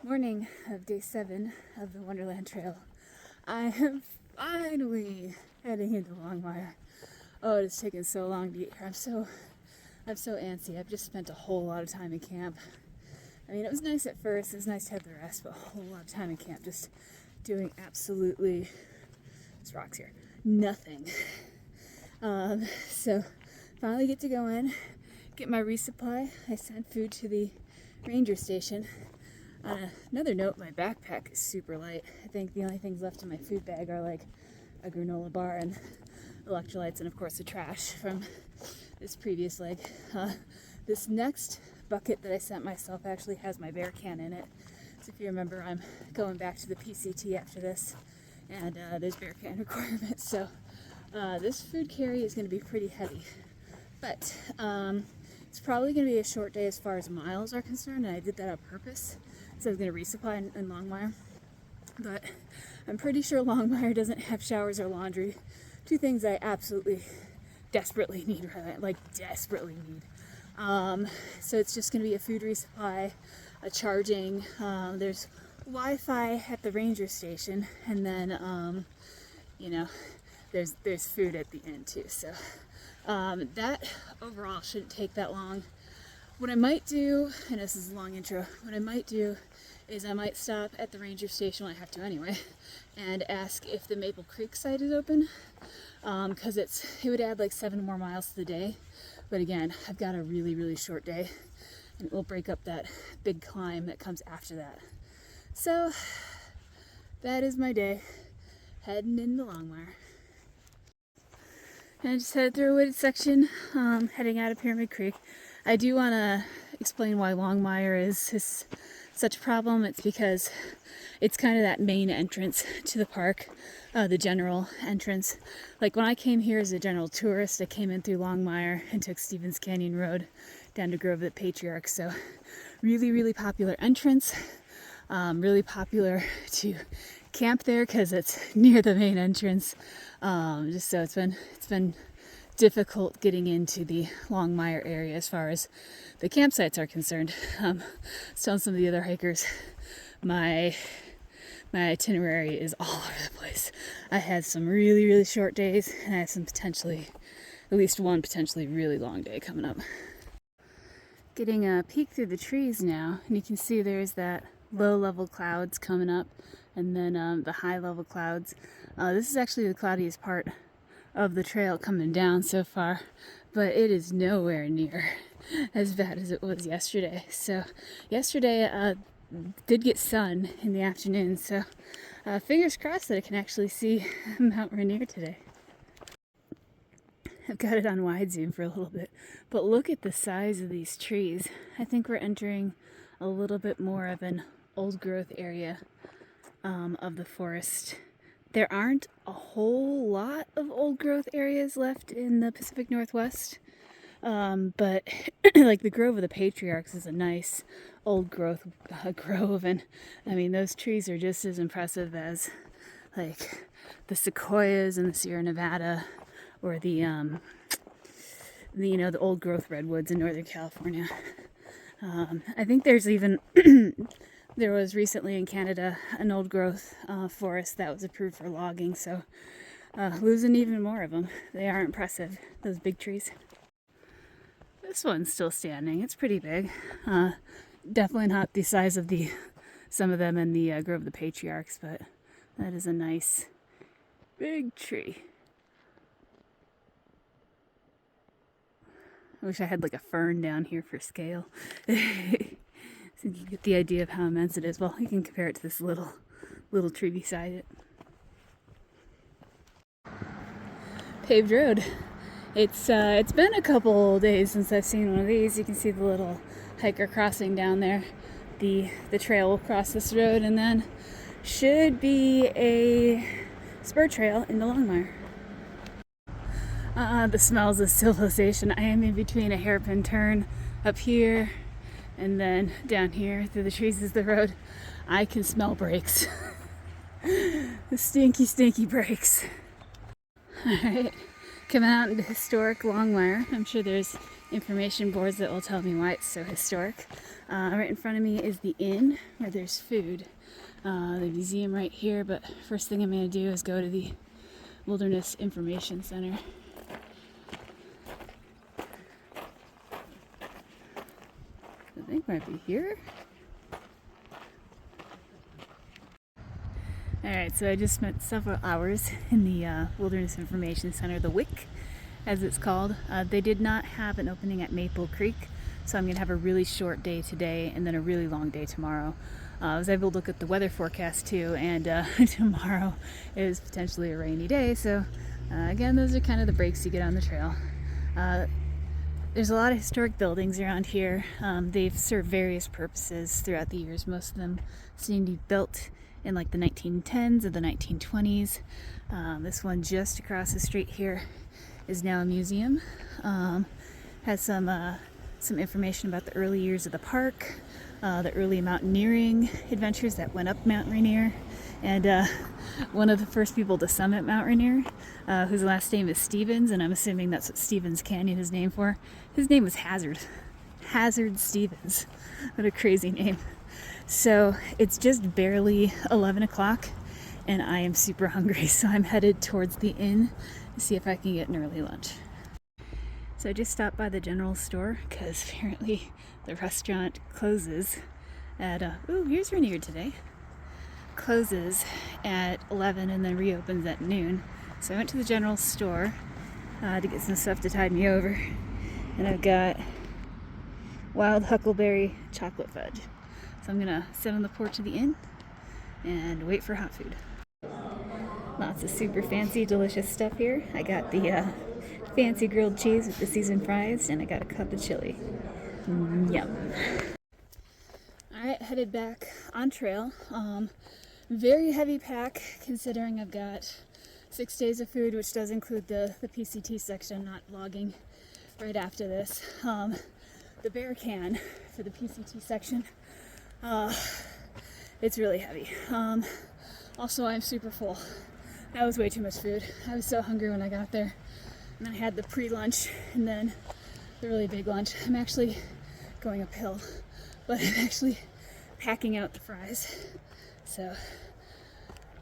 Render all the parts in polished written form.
Morning of day 7 of the Wonderland Trail. I am finally heading into Longmire. Oh, it's taken so long to get here. I'm so antsy. I've just spent a whole lot of time in camp. I mean, it was nice at first. It was nice to have the rest, but a whole lot of time in camp just doing absolutely, there's rocks here, nothing. So finally get to go in, get my resupply. I sent food to the ranger station. On another note, my backpack is super light. I think the only things left in my food bag are like a granola bar and electrolytes, and of course the trash from this previous leg. This next bucket that I sent myself actually has my bear can in it. So if you remember, I'm going back to the PCT after this, and there's bear can requirements. So this food carry is going to be pretty heavy, but it's probably going to be a short day as far as miles are concerned, and I did that on purpose. So I was going to resupply in Longmire, but I'm pretty sure Longmire doesn't have showers or laundry. Two things I absolutely, desperately need, desperately need. So it's just going to be a food resupply, a charging. There's Wi-Fi at the ranger station, and then there's food at the end too. So that overall shouldn't take that long. What I might do, and this is a long intro, what I might do is I might stop at the ranger station, well I have to anyway, and ask if the Maple Creek site is open, because it would add like 7 more miles to the day. But again, I've got a really, really short day, and it will break up that big climb that comes after that. So that is my day, heading into Longmire. And I just headed through a wooded section, heading out of Pyramid Creek. I do want to explain why Longmire is such a problem. It's because it's kind of that main entrance to the park, the general entrance. Like when I came here as a general tourist, I came in through Longmire and took Stevens Canyon Road down to Grove of the Patriarchs. So really, really popular entrance. Really popular to camp there because it's near the main entrance. Just so it's been difficult getting into the Longmire area as far as the campsites are concerned. Telling some of the other hikers, my itinerary is all over the place. I had some really, really short days, and I have some at least one potentially really long day coming up. Getting a peek through the trees now, and you can see there's that low-level clouds coming up, and then the high-level clouds. This is actually the cloudiest part of the trail coming down so far, but it is nowhere near as bad as it was yesterday. So yesterday did get sun in the afternoon, so fingers crossed that I can actually see Mount Rainier today. I've got it on wide zoom for a little bit, but look at the size of these trees. I think we're entering a little bit more of an old growth area of the forest. There aren't a whole lot of old growth areas left in the Pacific Northwest, but like the Grove of the Patriarchs is a nice old growth grove, and I mean those trees are just as impressive as like the sequoias in the Sierra Nevada or the old growth redwoods in Northern California. I think there's even there was recently in Canada an old growth forest that was approved for logging, so losing even more of them. They are impressive, those big trees. This one's still standing. It's pretty big. Definitely not the size of some of them in the Grove of the Patriarchs, but that is a nice big tree. I wish I had like a fern down here for scale. So you get the idea of how immense it is. Well, you can compare it to this little tree beside it. Paved road. It's been a couple days since I've seen one of these. You can see the little hiker crossing down there. The trail will cross this road, and then should be a spur trail into Longmire. The smells of civilization. I am in between a hairpin turn up here and then down here through the trees is the road. I can smell brakes. The stinky, stinky brakes. Alright, Coming out into historic Longmire. I'm sure there's information boards that will tell me why it's so historic. Right in front of me is the inn where there's food. The museum right here, but first thing I'm going to do is go to the Wilderness Information Center. I think might be here. Alright, so I just spent several hours in the Wilderness Information Center, the WIC as it's called. They did not have an opening at Maple Creek, so I'm going to have a really short day today and then a really long day tomorrow. I was able to look at the weather forecast too, and tomorrow is potentially a rainy day, so again, those are kind of the breaks you get on the trail. There's a lot of historic buildings around here. They've served various purposes throughout the years. Most of them seem to be built in like the 1910s or the 1920s. This one just across the street here is now a museum. Has some information about the early years of the park, the early mountaineering adventures that went up Mount Rainier, and one of the first people to summit Mount Rainier, whose last name is Stevens, and I'm assuming that's what Stevens Canyon is named for. His name was Hazard Stevens. What a crazy name. So it's just barely 11 o'clock and I am super hungry, so I'm headed towards the inn to see if I can get an early lunch. So I just stopped by the general store because apparently the restaurant closes at, here's Rainier today. Closes at 11 and then reopens at noon. So I went to the general store to get some stuff to tide me over. And I've got wild huckleberry chocolate fudge. So I'm gonna sit on the porch of the inn and wait for hot food. Lots of super fancy, delicious stuff here. I got the fancy grilled cheese with the seasoned fries, and I got a cup of chili. Yum. Alright, headed back on trail. Very heavy pack considering I've got 6 days of food, which does include the PCT section, not vlogging right after this. The bear can for the PCT section. It's really heavy. Also, I'm super full. That was way too much food. I was so hungry when I got there. And I had the pre-lunch and then the really big lunch. I'm actually going uphill, but I'm actually packing out the fries. So,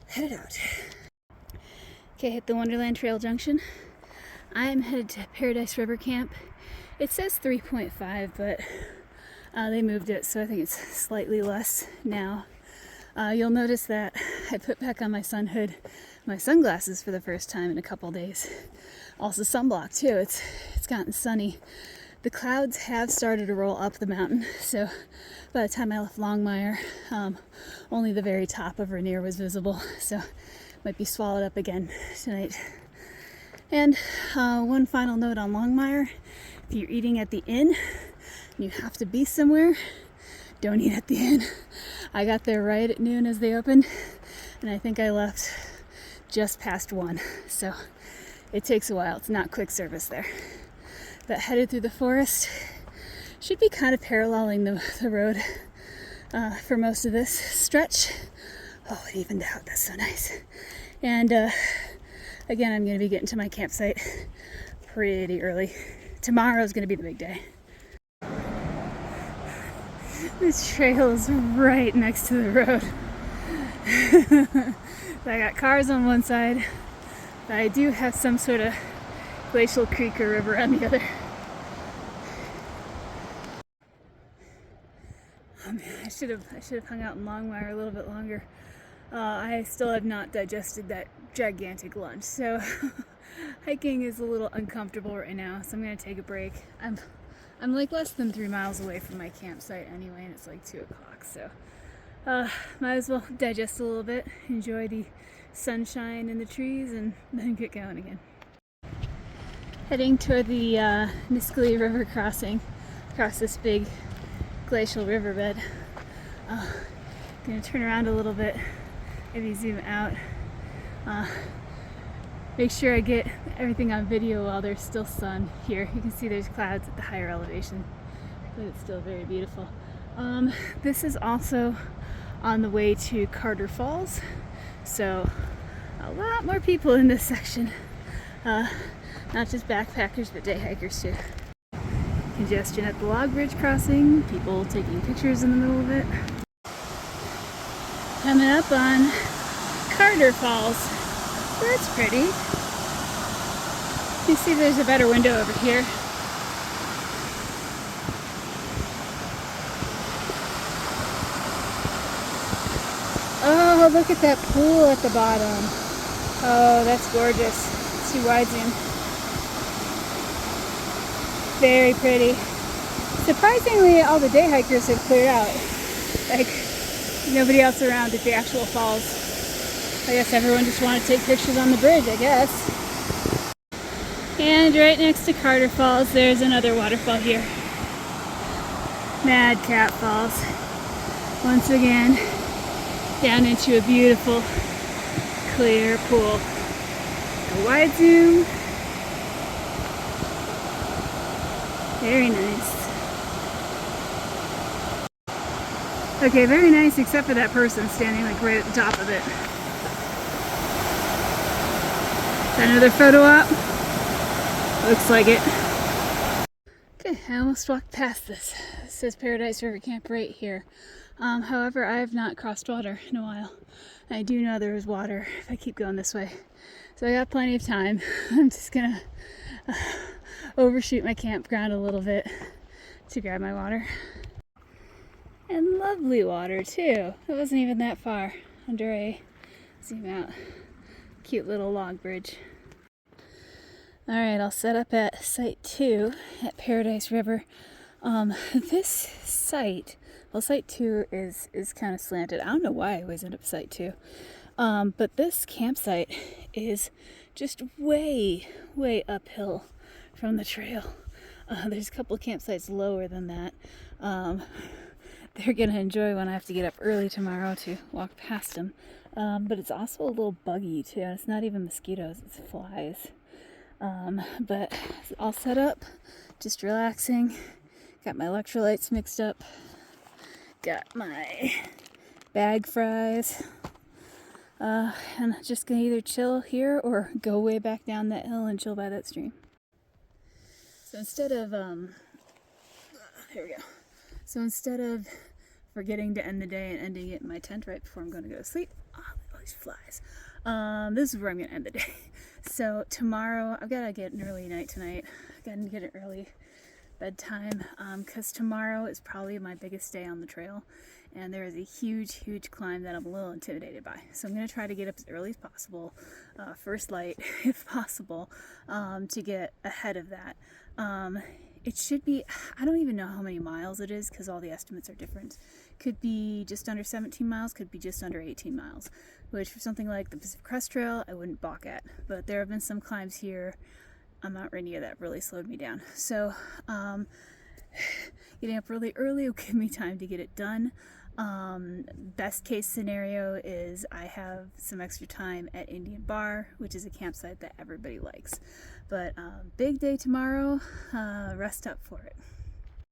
headed out. Okay, hit the Wonderland Trail junction. I'm headed to Paradise River Camp. It says 3.5, but they moved it, so I think it's slightly less now. You'll notice that I put back on my sun hood my sunglasses for the first time in a couple days. Also sunblock too. It's gotten sunny. The clouds have started to roll up the mountain, so by the time I left Longmire, only the very top of Rainier was visible, so might be swallowed up again tonight. And one final note on Longmire: if you're eating at the inn, you have to be somewhere, don't eat at the inn. I got there right at noon as they opened, and I think I left just past 1, so it takes a while. It's not quick service there. But headed through the forest, should be kind of paralleling the road for most of this stretch. Oh, it evened out. That's so nice. And again, I'm going to be getting to my campsite pretty early. Tomorrow's going to be the big day. This trail is right next to the road. I got cars on one side, but I do have some sort of glacial creek or river on the other. Oh man, I should have hung out in Longmire a little bit longer. I still have not digested that gigantic lunch, so hiking is a little uncomfortable right now, so I'm gonna take a break. I'm like less than 3 miles away from my campsite anyway, and it's like 2 o'clock, so might as well digest a little bit, enjoy the sunshine and the trees, and then get going again. Heading toward the Nisqually River crossing, across this big glacial riverbed. Gonna turn around a little bit, maybe zoom out. Make sure I get everything on video while there's still sun here. You can see there's clouds at the higher elevation, but it's still very beautiful. This is also on the way to Carter Falls, so a lot more people in this section. Not just backpackers, but day hikers too. Congestion at the log bridge crossing, people taking pictures in the middle of it. Coming up on Carter Falls. That's pretty. You see there's a better window over here. Oh, look at that pool at the bottom. Oh, that's gorgeous. Let's do wide zoom. Very pretty. Surprisingly, all the day hikers have cleared out. Like, nobody else around at the actual falls. I guess everyone just wanted to take pictures on the bridge, I guess. And right next to Carter Falls, there's another waterfall here. Madcap Falls. Once again, down into a beautiful, clear pool. A wide zoom. Very nice. Okay, very nice except for that person standing like right at the top of it. Is that another photo op? Looks like it. Okay, I almost walked past this. It says Paradise River Camp right here. However, I have not crossed water in a while. I do know there is water if I keep going this way. So I got plenty of time. I'm just gonna overshoot my campground a little bit to grab my water. And lovely water too. It wasn't even that far under a, zoom out, cute little log bridge. Alright, I'll set up at site 2 at Paradise River. This site, well, site 2 is kind of slanted. I don't know why I always end up site 2. But this campsite is just way uphill from the trail. There's a couple of campsites lower than that. They're gonna enjoy when I have to get up early tomorrow to walk past them. But it's also a little buggy too. It's not even mosquitoes, it's flies. But all set up, just relaxing. Got my electrolytes mixed up. Got my bag fries. And I'm just gonna either chill here or go way back down that hill and chill by that stream. So instead of, here we go. So instead of forgetting to end the day and ending it in my tent right before I'm going to go to sleep, oh, all these flies. This is where I'm going to end the day. So tomorrow, I've got to get an early night tonight. I've got to get an early bedtime because tomorrow is probably my biggest day on the trail. And there is a huge climb that I'm a little intimidated by. So I'm going to try to get up as early as possible, first light if possible, to get ahead of that. It should be, I don't even know how many miles it is because all the estimates are different. Could be just under 17 miles, could be just under 18 miles, which for something like the Pacific Crest Trail, I wouldn't balk at. But there have been some climbs here on Mount Rainier that really slowed me down. So getting up really early will give me time to get it done. Best case scenario is I have some extra time at Indian Bar, which is a campsite that everybody likes. But big day tomorrow, rest up for it.